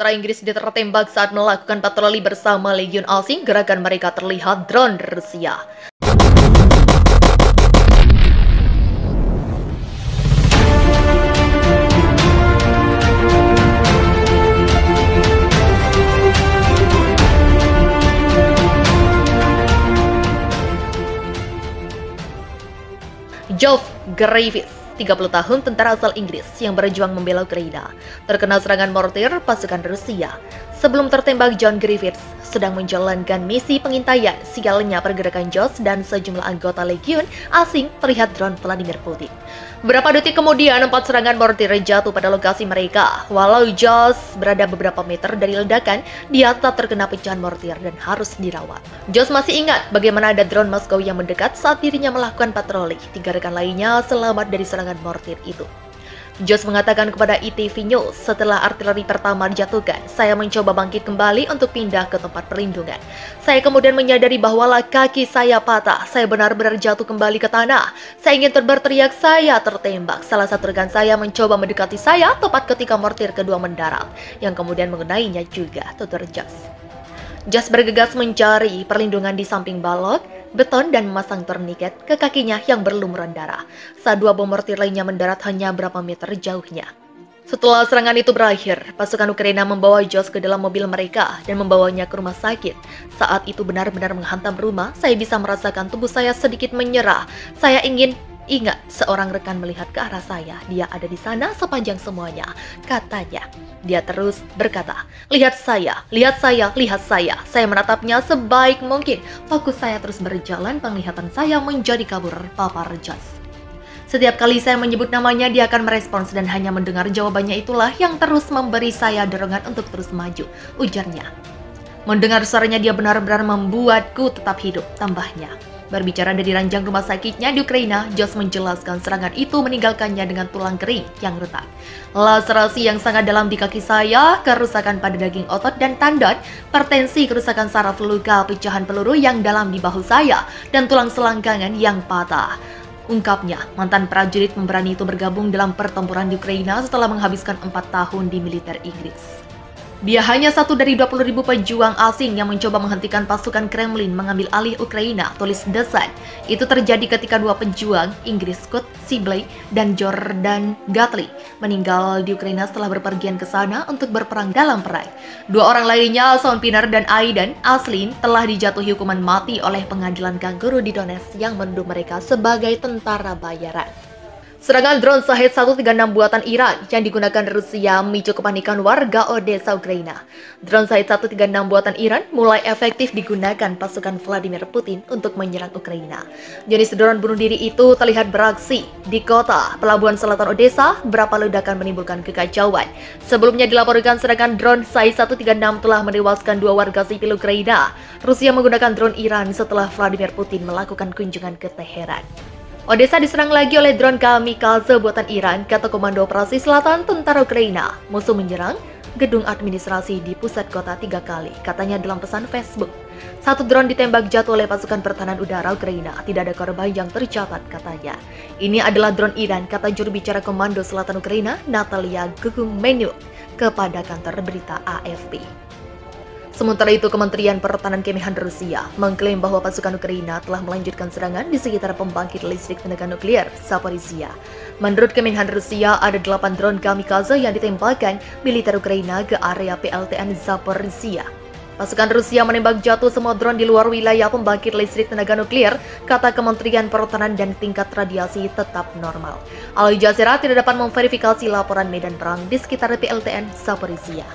Tentara Inggris tertembak saat melakukan patroli bersama legiun asing. Gerakan mereka terlihat drone Rusia. Geoff Griffiths, 30 tahun, tentara asal Inggris yang berjuang membela Ukraina, terkena serangan mortir pasukan Rusia. Sebelum tertembak, John Griffiths sedang menjalankan misi pengintaian. Sialnya pergerakan Jos dan sejumlah anggota legiun asing terlihat drone Vladimir Putin. Beberapa detik kemudian, 4 serangan mortir jatuh pada lokasi mereka. Walau Jos berada beberapa meter dari ledakan, dia tetap terkena pecahan mortir dan harus dirawat. Jos masih ingat bagaimana ada drone Moskow yang mendekat saat dirinya melakukan patroli. 3 rekan lainnya selamat dari serangan mortir itu. Jos mengatakan kepada ETV News, setelah artileri pertama dijatuhkan, saya mencoba bangkit kembali untuk pindah ke tempat perlindungan. Saya kemudian menyadari bahwa kaki saya patah. Saya benar-benar jatuh kembali ke tanah. Saya ingin berteriak, saya tertembak. Salah satu rekan saya mencoba mendekati saya tepat ketika mortir kedua mendarat, yang kemudian mengenainya juga, tutur Jos. Jos bergegas mencari perlindungan di samping balok beton dan memasang torniket ke kakinya yang berlumuran darah saat 2 bom mortir lainnya mendarat hanya berapa meter jauhnya. Setelah serangan itu berakhir, pasukan Ukraina membawa Jos ke dalam mobil mereka dan membawanya ke rumah sakit. Saat itu benar-benar menghantam rumah, saya bisa merasakan tubuh saya sedikit menyerah. Saya ingin ingat seorang rekan melihat ke arah saya. Dia ada di sana sepanjang semuanya, katanya. Dia terus berkata, lihat saya, lihat saya, lihat saya. Saya menatapnya sebaik mungkin. Fokus saya terus berjalan, penglihatan saya menjadi kabur, papar Jos. Setiap kali saya menyebut namanya, dia akan merespons dan hanya mendengar jawabannya itulah yang terus memberi saya dorongan untuk terus maju, ujarnya. Mendengar suaranya dia benar-benar membuatku tetap hidup, tambahnya. Berbicara dari ranjang rumah sakitnya di Ukraina, Jos menjelaskan serangan itu meninggalkannya dengan tulang kering yang retak, laserasi yang sangat dalam di kaki saya, kerusakan pada daging otot dan tendon, pertensi, kerusakan saraf, luka, pecahan peluru yang dalam di bahu saya, dan tulang selangkangan yang patah. Ungkapnya, mantan prajurit pemberani itu bergabung dalam pertempuran di Ukraina setelah menghabiskan 4 tahun di militer Inggris. Dia hanya satu dari 20.000 pejuang asing yang mencoba menghentikan pasukan Kremlin mengambil alih Ukraina, tulis The Sun. Itu terjadi ketika 2 pejuang, Inggris Scott Sibley dan Jordan Gately, meninggal di Ukraina setelah berpergian ke sana untuk berperang dalam perang. 2 orang lainnya, Sean Pinner dan Aidan Aslin, telah dijatuhi hukuman mati oleh pengadilan kangguru di Donetsk yang menuduh mereka sebagai tentara bayaran. Serangan drone Shahed 136 buatan Iran yang digunakan Rusia memicu kepanikan warga Odessa, Ukraina. Drone Shahed 136 buatan Iran mulai efektif digunakan pasukan Vladimir Putin untuk menyerang Ukraina. Jenis drone bunuh diri itu terlihat beraksi di kota pelabuhan selatan Odessa. Berapa ledakan menimbulkan kekacauan. Sebelumnya dilaporkan serangan drone Shahed 136 telah menewaskan 2 warga sipil Ukraina. Rusia menggunakan drone Iran setelah Vladimir Putin melakukan kunjungan ke Teheran. Odessa diserang lagi oleh drone kamikaze buatan Iran, kata Komando Operasi Selatan Tentara Ukraina. Musuh menyerang gedung administrasi di pusat kota 3 kali, katanya dalam pesan Facebook. 1 drone ditembak jatuh oleh pasukan pertahanan udara Ukraina. Tidak ada korban yang tercatat, katanya. Ini adalah drone Iran, kata juru bicara Komando Selatan Ukraina, Natalia Gugumenyuk, kepada kantor berita AFP. Sementara itu, Kementerian Pertahanan Kemhan Rusia mengklaim bahwa pasukan Ukraina telah melanjutkan serangan di sekitar pembangkit listrik tenaga nuklir Zaporizhia. Menurut Kemhan Rusia, ada 8 drone kamikaze yang ditembakkan militer Ukraina ke area PLTN Zaporizhia. Pasukan Rusia menembak jatuh semua drone di luar wilayah pembangkit listrik tenaga nuklir, kata Kementerian Pertahanan, dan tingkat radiasi tetap normal. Al Jazeera tidak dapat memverifikasi laporan medan perang di sekitar PLTN Zaporizhia.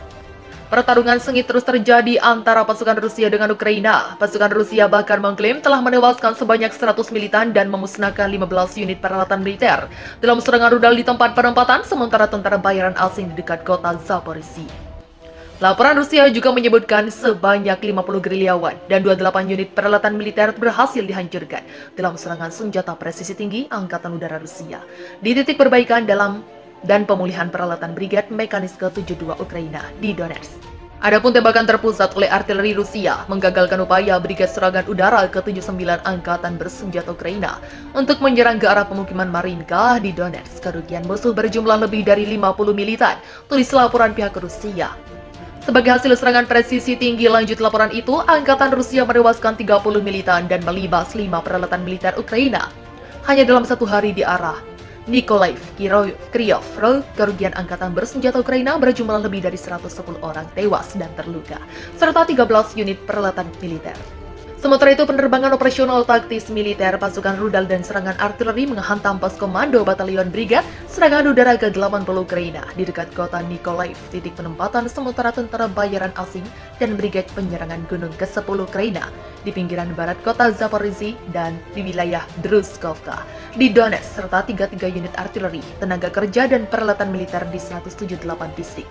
Pertarungan sengit terus terjadi antara pasukan Rusia dengan Ukraina. Pasukan Rusia bahkan mengklaim telah menewaskan sebanyak 100 militan dan memusnahkan 15 unit peralatan militer dalam serangan rudal di tempat penempatan sementara tentara bayaran asing di dekat kota Zaporizhia. Laporan Rusia juga menyebutkan sebanyak 50 gerilyawan dan 28 unit peralatan militer berhasil dihancurkan dalam serangan senjata presisi tinggi Angkatan Udara Rusia di titik perbaikan dan pemulihan peralatan Brigade Mekanis ke-72 Ukraina di Donetsk. Adapun tembakan terpusat oleh artileri Rusia menggagalkan upaya Brigade Serangan Udara ke-79 Angkatan Bersenjata Ukraina untuk menyerang ke arah pemukiman Marinka di Donetsk. Kerugian musuh berjumlah lebih dari 50 militan, tulis laporan pihak Rusia. Sebagai hasil serangan presisi tinggi, lanjut laporan itu, Angkatan Rusia menewaskan 30 militan dan melibas 5 peralatan militer Ukraina. Hanya dalam satu hari di arah Mykolaiv, Kryvyi Rih, kerugian angkatan bersenjata Ukraina berjumlah lebih dari 110 orang tewas dan terluka, serta 13 unit peralatan militer. Sementara itu, penerbangan operasional taktis militer pasukan rudal dan serangan artileri menghantam pos komando batalion brigad serangan udara ke-80 Ukraina di dekat kota Mykolaiv, titik penempatan sementara tentara bayaran asing dan brigad penyerangan gunung ke-10 Ukraina di pinggiran barat kota Zaporizhzhia dan di wilayah Druzhkovka di Donetsk, serta 33 unit artileri, tenaga kerja dan peralatan militer di 178 distrik.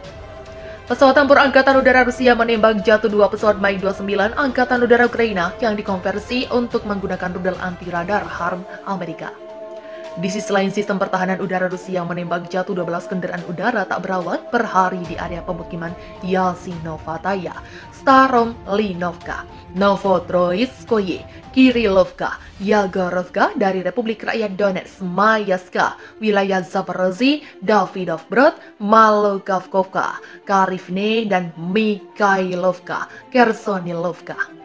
Pesawat tempur Angkatan Udara Rusia menembak jatuh 2 pesawat MiG-29 Angkatan Udara Ukraina yang dikonversi untuk menggunakan rudal anti-radar HARM Amerika. Di sisi lain, sistem pertahanan udara Rusia menembak jatuh 12 kendaraan udara tak berawak per hari di area pemukiman Yasinovataya, Staromlinovka, Novotroitskoye, Kirilovka, Yagorovka dari Republik Rakyat Donetsk, Mayaska, wilayah Zaporozhye, Davidovbrod, Malokavkovka, Karivne, dan Mikhailovka, Kersonilovka.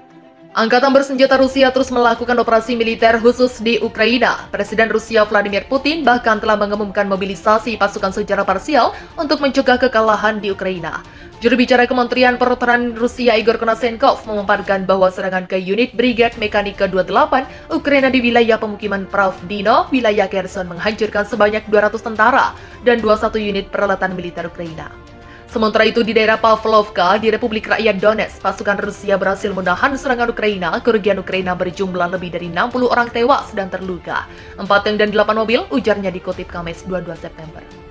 Angkatan bersenjata Rusia terus melakukan operasi militer khusus di Ukraina. Presiden Rusia Vladimir Putin bahkan telah mengumumkan mobilisasi pasukan secara parsial untuk mencegah kekalahan di Ukraina. Juru bicara Kementerian Pertahanan Rusia Igor Konashenkov memaparkan bahwa serangan ke unit Brigade Mekanik ke-28 Ukraina di wilayah pemukiman Pravdino, wilayah Kherson menghancurkan sebanyak 200 tentara dan 21 unit peralatan militer Ukraina. Sementara itu, di daerah Pavlovka, di Republik Rakyat Donetsk, pasukan Rusia berhasil menahan serangan Ukraina. Kerugian Ukraina berjumlah lebih dari 60 orang tewas dan terluka. 4 tank dan 8 mobil, ujarnya dikutip Kamis 22 September.